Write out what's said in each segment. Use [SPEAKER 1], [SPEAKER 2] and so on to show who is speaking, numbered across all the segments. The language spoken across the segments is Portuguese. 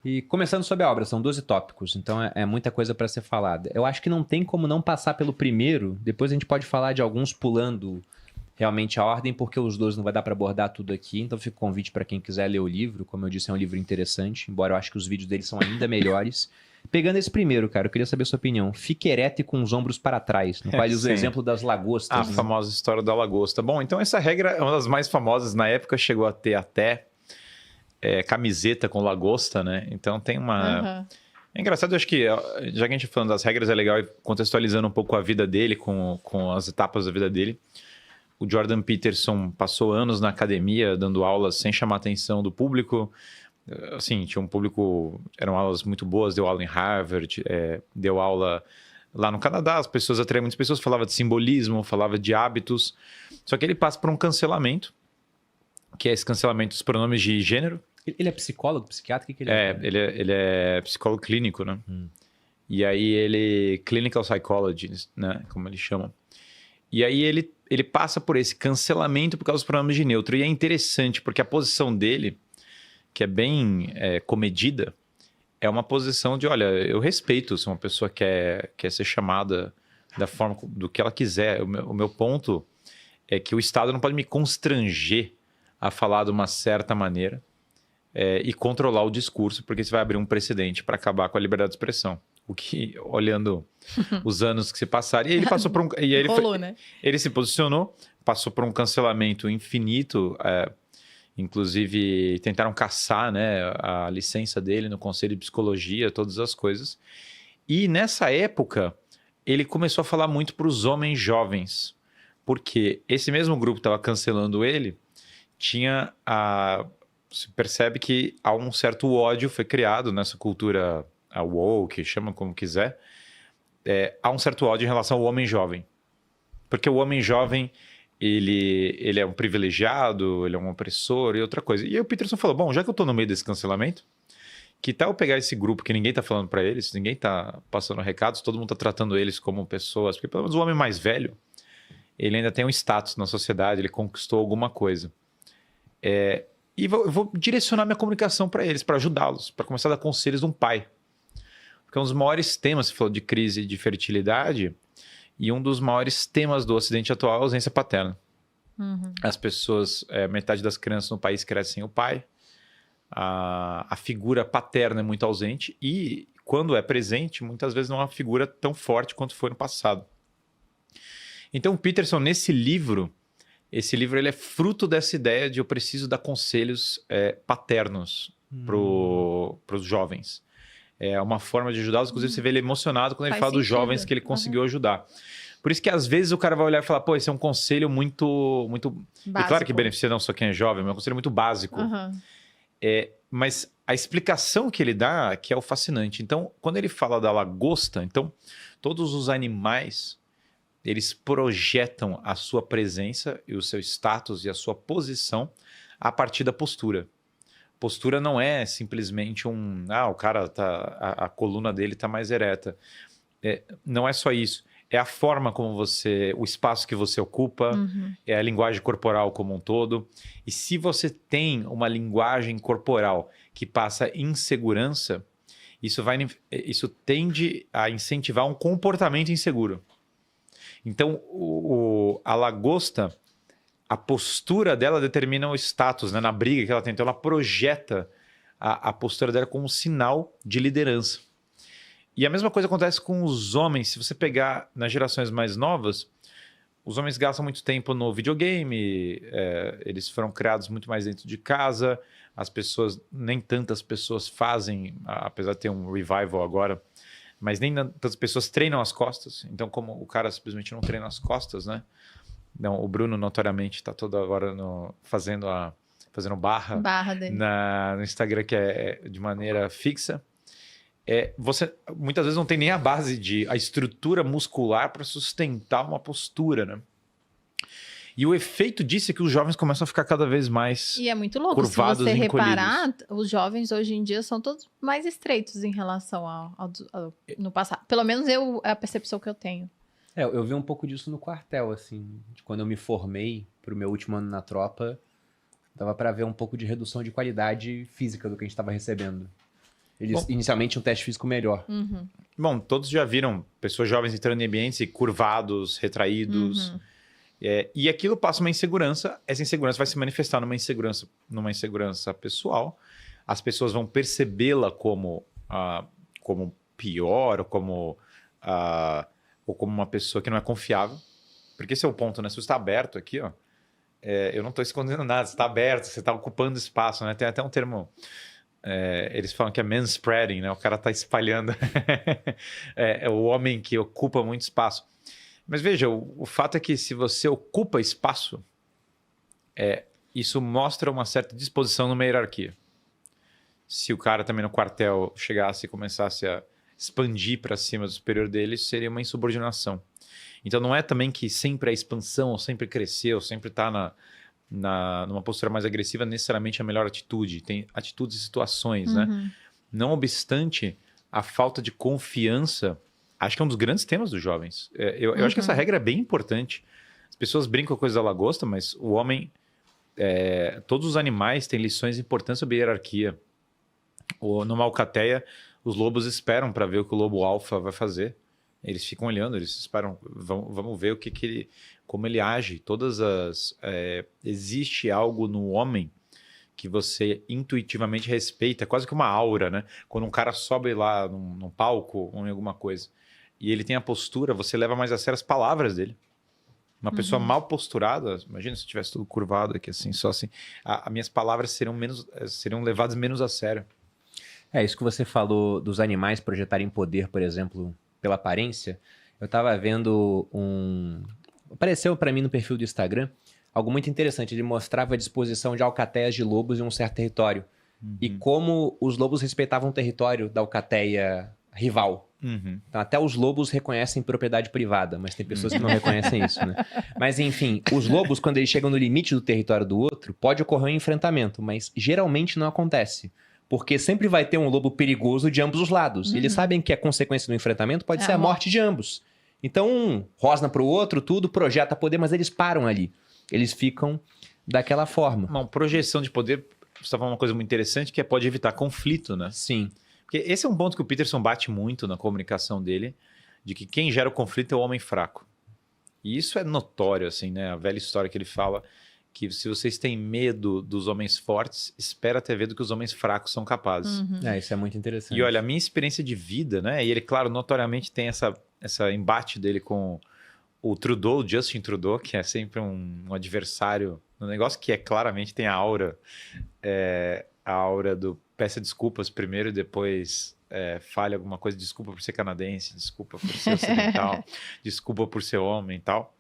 [SPEAKER 1] E começando sobre a obra, são 12 tópicos, então é muita coisa para ser falada. Eu acho que não tem como não passar pelo primeiro, depois a gente pode falar de alguns pulando realmente a ordem, porque os 12 não vai dar para abordar tudo aqui, então fica o convite para quem quiser ler o livro. Como eu disse, é um livro interessante, embora eu acho que os vídeos dele são ainda melhores. Pegando esse primeiro, cara, eu queria saber a sua opinião. Fique ereto e com os ombros para trás, no qual ele usa o
[SPEAKER 2] Sim.
[SPEAKER 1] exemplo das lagostas.
[SPEAKER 2] A
[SPEAKER 1] né?
[SPEAKER 2] famosa história da lagosta. Bom, então essa regra é uma das mais famosas. Na época chegou a ter até camiseta com lagosta, né? Então tem uma...
[SPEAKER 3] Aham.
[SPEAKER 2] É engraçado, eu acho que, já que a gente tá falando das regras, é legal ir contextualizando um pouco a vida dele, com as etapas da vida dele. O Jordan Peterson passou anos na academia, dando aulas sem chamar a atenção do público. Assim, tinha um público... Eram aulas muito boas, deu aula em Harvard, deu aula lá no Canadá. As pessoas atraíam muitas pessoas, falava de simbolismo, falava de hábitos. Só que ele passa por um cancelamento, que é esse cancelamento dos pronomes de gênero.
[SPEAKER 1] Ele é psicólogo, psiquiatra? O que ele é?
[SPEAKER 2] Ele é psicólogo clínico, né? E aí ele... Clinical Psychologist, né? Como eles chamam. E aí ele passa por esse cancelamento por causa dos pronomes de neutro. E é interessante, porque a posição dele, que é bem comedida, é uma posição de, olha, eu respeito se uma pessoa quer ser chamada da forma do que ela quiser. O meu ponto é que o Estado não pode me constranger a falar de uma certa maneira e controlar o discurso, porque isso vai abrir um precedente para acabar com a liberdade de expressão. O que, olhando os anos que se passaram, e ele passou por um... E aí
[SPEAKER 3] Rolou, né?
[SPEAKER 2] ele se posicionou, passou por um cancelamento infinito, inclusive tentaram caçar, né, a licença dele no Conselho de Psicologia, todas as coisas. E nessa época, ele começou a falar muito para os homens jovens, porque esse mesmo grupo que estava cancelando ele, tinha se percebe que há um certo ódio foi criado nessa cultura woke, chama como quiser, há um certo ódio em relação ao homem jovem. Porque o homem jovem, ele é um privilegiado, ele é um opressor e outra coisa. E aí o Peterson falou, bom, já que eu estou no meio desse cancelamento, que tal eu pegar esse grupo que ninguém está falando para eles, ninguém está passando recados, todo mundo está tratando eles como pessoas, porque pelo menos o homem mais velho, ele ainda tem um status na sociedade, ele conquistou alguma coisa. E eu vou direcionar minha comunicação para eles, para ajudá-los, para começar a dar conselhos de um pai. Porque um dos maiores temas, você falou de crise de fertilidade, e um dos maiores temas do Ocidente atual é a ausência paterna. As pessoas, metade das crianças no país crescem sem o pai, a figura paterna é muito ausente, e quando é presente, muitas vezes não é uma figura tão forte quanto foi no passado. Então, o Peterson, nesse livro, esse livro ele é fruto dessa ideia de eu preciso dar conselhos paternos para os jovens. É uma forma de ajudá-los. Inclusive, você vê ele emocionado quando ele
[SPEAKER 3] Faz
[SPEAKER 2] fala dos
[SPEAKER 3] sentido.
[SPEAKER 2] jovens que ele conseguiu ajudar. Por isso que, às vezes, o cara vai olhar e falar, pô, esse é um conselho muito... E claro
[SPEAKER 3] Básico.
[SPEAKER 2] que beneficia não só quem é jovem, mas é um conselho muito básico.
[SPEAKER 3] Aham.
[SPEAKER 2] Mas a explicação que ele dá que é o fascinante. Então, quando ele fala da lagosta, então, todos os animais, eles projetam a sua presença e o seu status e a sua posição a partir da postura. Postura não é simplesmente o cara tá, a coluna dele está mais ereta. Não é só isso. É a forma como o espaço que você ocupa, é a linguagem corporal como um todo. E se você tem uma linguagem corporal que passa insegurança, isso tende a incentivar um comportamento inseguro. Então, a lagosta, a postura dela determina o status, né? Na briga que ela tem. Então, ela projeta a postura dela como um sinal de liderança. E a mesma coisa acontece com os homens. Se você pegar nas gerações mais novas, os homens gastam muito tempo no videogame, eles foram criados muito mais dentro de casa, nem tantas pessoas fazem, apesar de ter um revival agora, mas nem tantas pessoas treinam as costas. Então, como o cara simplesmente não treina as costas, né? Não, o Bruno, notoriamente, está todo agora fazendo barra
[SPEAKER 3] Dele.
[SPEAKER 2] no Instagram, que é de maneira fixa. Você muitas vezes não tem nem a estrutura muscular para sustentar uma postura, né? E o efeito disso é que os jovens começam a ficar cada vez mais
[SPEAKER 3] E é muito louco, se
[SPEAKER 2] curvados
[SPEAKER 3] você
[SPEAKER 2] e encolhidos.
[SPEAKER 3] reparar, os jovens hoje em dia são todos mais estreitos em relação no passado. Pelo menos é a percepção que eu tenho.
[SPEAKER 1] Eu vi um pouco disso no quartel, assim. De quando eu me formei pro meu último ano na tropa, dava pra ver um pouco de redução de qualidade física do que a gente tava recebendo. Eles inicialmente tinham um teste físico melhor.
[SPEAKER 2] Bom, todos já viram pessoas jovens entrando em ambientes e curvados, retraídos. E aquilo passa uma insegurança. Essa insegurança vai se manifestar numa insegurança pessoal. As pessoas vão percebê-la como pior, ou como uma pessoa que não é confiável. Porque esse é o ponto, né? Se você está aberto aqui, ó, eu não estou escondendo nada, você está aberto, você está ocupando espaço, né? Tem até um termo, eles falam que é manspreading, né? O cara está espalhando, é o homem que ocupa muito espaço. Mas veja, o fato é que se você ocupa espaço, isso mostra uma certa disposição numa hierarquia. Se o cara também no quartel chegasse e começasse a expandir para cima do superior dele, isso seria uma insubordinação. Então não é também que sempre a expansão, ou sempre crescer, ou sempre estar numa postura mais agressiva, necessariamente a melhor atitude. Tem atitudes e situações, né? Não obstante, a falta de confiança, acho que é um dos grandes temas dos jovens. Eu acho que essa regra é bem importante. As pessoas brincam com coisas da lagosta, mas o homem, todos os animais têm lições importantes sobre hierarquia. Numa alcateia, os lobos esperam para ver o que o lobo alfa vai fazer. Eles ficam olhando, eles esperam, vamos ver como ele age. Existe algo no homem que você intuitivamente respeita, quase que uma aura, né? Quando um cara sobe lá num palco ou em alguma coisa e ele tem a postura, você leva mais a sério as palavras dele. Uma pessoa mal posturada, imagina se eu tivesse tudo curvado aqui assim, só assim, as minhas palavras seriam levadas menos a sério.
[SPEAKER 1] Isso que você falou dos animais projetarem poder, por exemplo, pela aparência. Eu estava vendo apareceu para mim no perfil do Instagram algo muito interessante. Ele mostrava a disposição de alcateias de lobos em um certo território. E como os lobos respeitavam o território da alcateia rival. Então, até os lobos reconhecem propriedade privada, mas tem pessoas que não reconhecem isso, né? Mas, enfim, os lobos, quando eles chegam no limite do território do outro, pode ocorrer um enfrentamento, mas geralmente não acontece. Porque sempre vai ter um lobo perigoso de ambos os lados. Eles sabem que a consequência do enfrentamento pode ser a morte de ambos. Então, um rosna pro outro, tudo, projeta poder, mas eles param ali. Eles ficam daquela forma.
[SPEAKER 2] Uma projeção de poder, você está falando uma coisa muito interessante, que pode evitar conflito, né?
[SPEAKER 1] Sim.
[SPEAKER 2] Porque esse é um ponto que o Peterson bate muito na comunicação dele, de que quem gera o conflito é o homem fraco. E isso é notório, assim, né? A velha história que ele fala que se vocês têm medo dos homens fortes, espera até ver do que os homens fracos são capazes.
[SPEAKER 1] Isso é muito interessante.
[SPEAKER 2] E olha, a minha experiência de vida, né? E ele, claro, notoriamente tem essa embate dele com o Trudeau, o Justin Trudeau, que é sempre um adversário no negócio, que claramente tem a aura do peça desculpas primeiro e depois fale alguma coisa, desculpa por ser canadense, desculpa por ser ocidental, desculpa por ser homem e tal.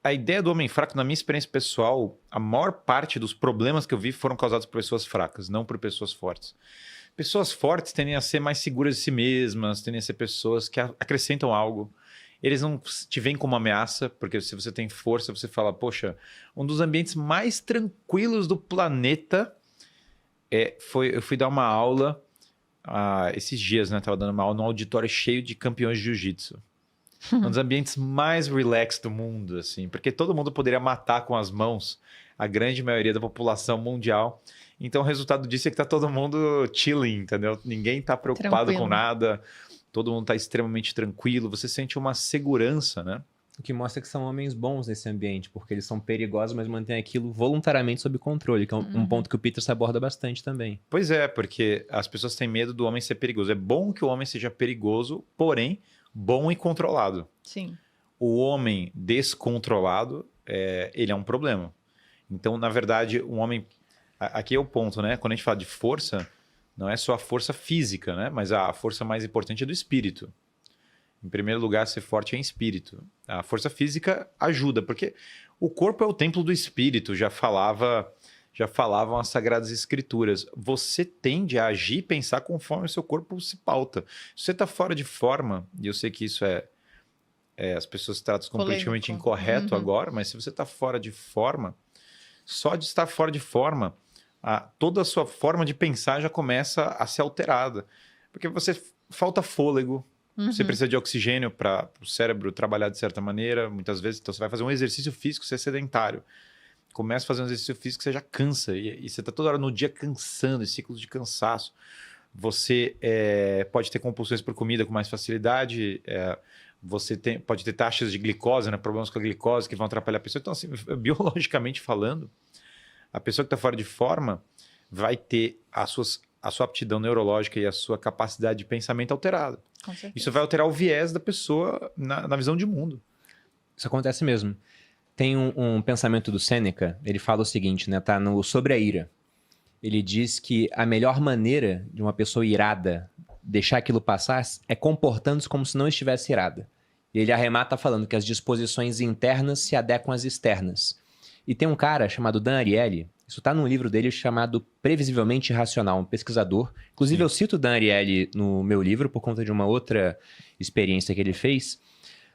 [SPEAKER 2] A ideia do homem fraco, na minha experiência pessoal, a maior parte dos problemas que eu vi foram causados por pessoas fracas, não por pessoas fortes. Pessoas fortes tendem a ser mais seguras de si mesmas, tendem a ser pessoas que acrescentam algo. Eles não te veem como ameaça, porque se você tem força, você fala, poxa, um dos ambientes mais tranquilos do planeta eu fui dar uma aula esses dias, né? Tava dando uma aula num auditório cheio de campeões de jiu-jitsu. Um dos ambientes mais relax do mundo, assim, porque todo mundo poderia matar com as mãos a grande maioria da população mundial. Então, o resultado disso é que tá todo mundo chilling, entendeu? Ninguém tá preocupado com nada, todo mundo tá extremamente tranquilo, você sente uma segurança, né?
[SPEAKER 1] O que mostra que são homens bons nesse ambiente, porque eles são perigosos, mas mantêm aquilo voluntariamente sob controle, que é um ponto que o Peterson aborda bastante também.
[SPEAKER 2] Pois é, porque as pessoas têm medo do homem ser perigoso. É bom que o homem seja perigoso, porém, bom e controlado.
[SPEAKER 3] Sim.
[SPEAKER 2] O homem descontrolado, ele é um problema. Então, na verdade, um homem... Aqui é o ponto, né? Quando a gente fala de força, não é só a força física, né? Mas a força mais importante é do espírito. Em primeiro lugar, ser forte é em espírito. A força física ajuda, porque o corpo é o templo do espírito, já falavam as Sagradas Escrituras. Você tende a agir e pensar conforme o seu corpo se pauta. Se você está fora de forma, e eu sei que isso as pessoas tratam como politicamente incorreto agora, mas se você está fora de forma, só de estar fora de forma, toda a sua forma de pensar já começa a ser alterada. Porque você falta fôlego, você precisa de oxigênio para o cérebro trabalhar de certa maneira, muitas vezes. Então, você vai fazer um exercício físico, você é sedentário. começa a fazer um exercício físico, você já cansa. E você está toda hora no dia cansando, em ciclos de cansaço. Você pode ter compulsões por comida com mais facilidade. Você pode ter taxas de glicose, né? Problemas com a glicose que vão atrapalhar a pessoa. Então, assim, biologicamente falando, a pessoa que está fora de forma vai ter a sua aptidão neurológica e a sua capacidade de pensamento alterada. Isso vai alterar o viés da pessoa na visão de mundo.
[SPEAKER 1] Isso acontece mesmo. Tem um pensamento do Sêneca, ele fala o seguinte, né? Tá no Sobre a Ira. Ele diz que a melhor maneira de uma pessoa irada deixar aquilo passar é comportando-se como se não estivesse irada. E ele arremata falando que as disposições internas se adequam às externas. E tem um cara chamado Dan Ariely, isso está num livro dele chamado Previsivelmente Irracional, um pesquisador. Inclusive, eu cito Dan Ariely no meu livro por conta de uma outra experiência que ele fez.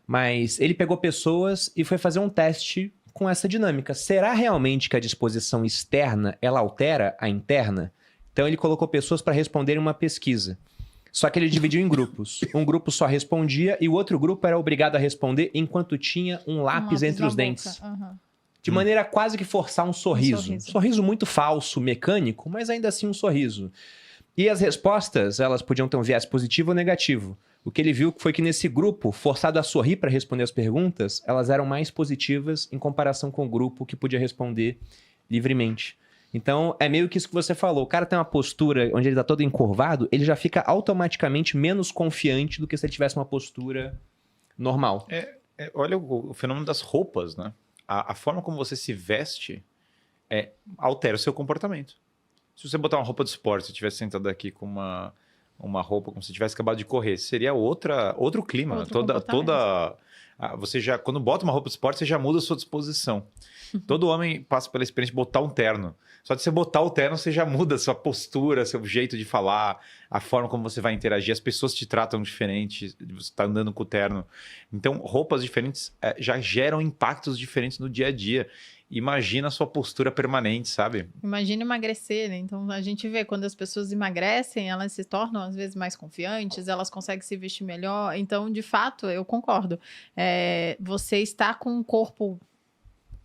[SPEAKER 1] Mas ele pegou pessoas e foi fazer um teste com essa dinâmica. Será realmente que a disposição externa ela altera a interna? Então ele colocou pessoas para responderem uma pesquisa. Só que ele dividiu em grupos. Um grupo só respondia e o outro grupo era obrigado a responder enquanto tinha um lápis entre os dentes.
[SPEAKER 3] Uhum.
[SPEAKER 1] De maneira a quase que forçar um sorriso. Um sorriso muito falso, mecânico, mas ainda assim um sorriso. E as respostas, elas podiam ter um viés positivo ou negativo. O que ele viu foi que nesse grupo, forçado a sorrir para responder as perguntas, elas eram mais positivas em comparação com o grupo que podia responder livremente. Então, é meio que isso que você falou. O cara tem uma postura onde ele está todo encurvado, ele já fica automaticamente menos confiante do que se ele tivesse uma postura normal.
[SPEAKER 2] Olha o fenômeno das roupas, né? A forma como você se veste altera o seu comportamento. Se você botar uma roupa de esporte, se você estivesse sentado aqui com uma roupa como se tivesse acabado de correr, seria outro clima. Você já, quando bota uma roupa de esporte, você já muda a sua disposição. Todo homem passa pela experiência de botar um terno. Só de você botar o terno, você já muda a sua postura, seu jeito de falar, a forma como você vai interagir. As pessoas te tratam diferente, você está andando com o terno. Então, roupas diferentes já geram impactos diferentes no dia a dia. Imagina a sua postura permanente, sabe?
[SPEAKER 3] Imagina emagrecer, né? Então, a gente vê quando as pessoas emagrecem, elas se tornam, às vezes, mais confiantes, elas conseguem se vestir melhor. Então, de fato, eu concordo. Você está com um corpo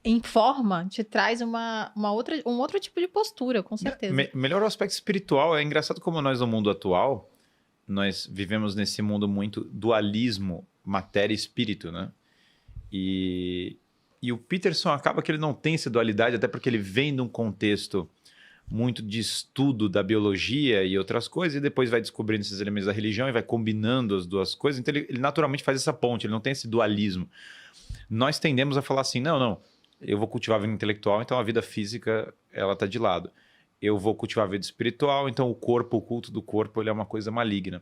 [SPEAKER 3] em forma, te traz um outro tipo de postura, com certeza.
[SPEAKER 2] Melhor o aspecto espiritual. É engraçado como nós, no mundo atual, nós vivemos nesse mundo muito dualismo, matéria e espírito, né? E o Peterson acaba que ele não tem essa dualidade, até porque ele vem de um contexto muito de estudo da biologia e outras coisas, e depois vai descobrindo esses elementos da religião e vai combinando as duas coisas. Então ele naturalmente faz essa ponte, ele não tem esse dualismo. Nós tendemos a falar assim, não, eu vou cultivar a vida intelectual, então a vida física ela está de lado. Eu vou cultivar a vida espiritual, então o culto do corpo, ele é uma coisa maligna.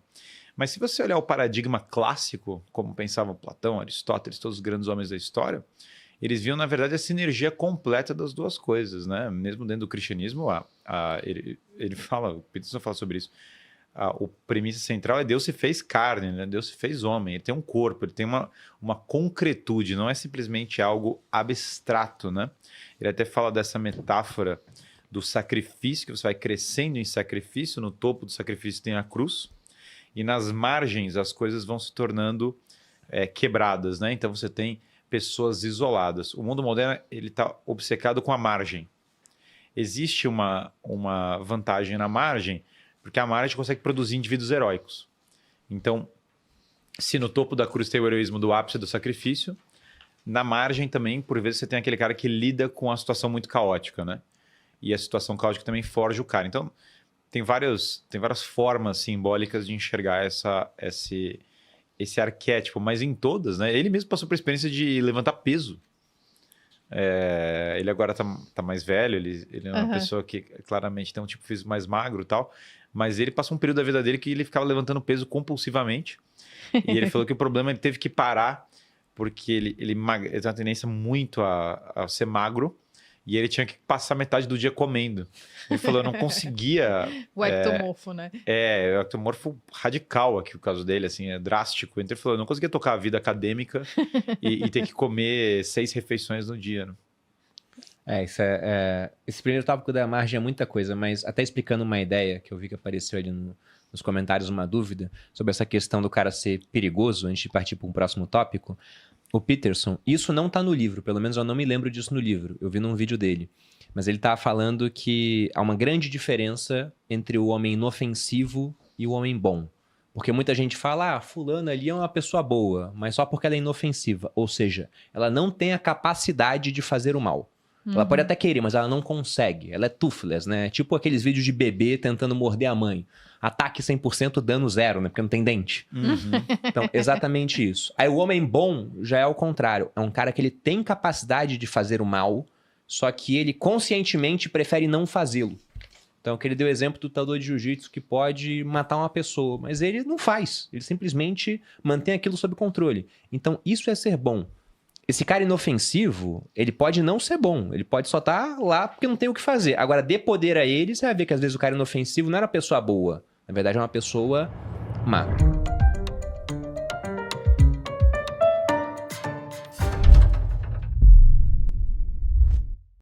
[SPEAKER 2] Mas se você olhar o paradigma clássico, como pensavam Platão, Aristóteles, todos os grandes homens da história, eles viam, na verdade, a sinergia completa das duas coisas, né? Mesmo dentro do cristianismo, ele fala, o Peterson fala sobre isso, o premissa central é Deus se fez carne, né? Deus se fez homem, ele tem um corpo, ele tem uma concretude, não é simplesmente algo abstrato, né? Ele até fala dessa metáfora do sacrifício, que você vai crescendo em sacrifício, no topo do sacrifício tem a cruz, e nas margens as coisas vão se tornando quebradas, né? Então você tem pessoas isoladas. O mundo moderno ele está obcecado com a margem. Existe uma vantagem na margem, porque a margem consegue produzir indivíduos heróicos. Então, se no topo da cruz tem o heroísmo do ápice do sacrifício, na margem também, por vezes, você tem aquele cara que lida com a situação muito caótica, né? E a situação caótica também forja o cara. Então, tem várias formas simbólicas de enxergar esse arquétipo, mas em todas, né? Ele mesmo passou por experiência de levantar peso. Ele agora tá mais velho, ele é uma pessoa que claramente tem um tipo físico mais magro e tal, mas ele passou um período da vida dele que ele ficava levantando peso compulsivamente. E ele falou que o problema ele teve que parar, porque ele tem uma tendência muito a ser magro, e ele tinha que passar metade do dia comendo. Ele falou, eu não conseguia...
[SPEAKER 3] O ectomorfo, né?
[SPEAKER 2] O ectomorfo radical aqui, o caso dele, assim, é drástico. Então ele falou, eu não conseguia tocar a vida acadêmica e ter que comer 6 refeições no dia, né?
[SPEAKER 1] Esse primeiro tópico da margem é muita coisa, mas até explicando uma ideia que eu vi que apareceu ali nos comentários, uma dúvida sobre essa questão do cara ser perigoso, antes de partir para um próximo tópico. o Peterson, isso não tá no livro, pelo menos eu não me lembro disso no livro, eu vi num vídeo dele. Mas ele tá falando que há uma grande diferença entre o homem inofensivo e o homem bom. Porque muita gente fala, fulana ali é uma pessoa boa, mas só porque ela é inofensiva. Ou seja, ela não tem a capacidade de fazer o mal. Ela pode até querer, mas ela não consegue. Ela é toothless, né? Tipo aqueles vídeos de bebê tentando morder a mãe. Ataque 100%, dano 0, né? Porque não tem dente. Então, exatamente isso. Aí o homem bom já é o contrário. É um cara que ele tem capacidade de fazer o mal, só que ele conscientemente prefere não fazê-lo. Então, que ele deu o exemplo do lutador de jiu-jitsu que pode matar uma pessoa, mas ele não faz. Ele simplesmente mantém aquilo sob controle. Então, isso é ser bom. Esse cara inofensivo, ele pode não ser bom. Ele pode só estar lá porque não tem o que fazer. Agora, dê poder a ele, você vai ver que às vezes o cara inofensivo não era uma pessoa boa. Na verdade, é uma pessoa má.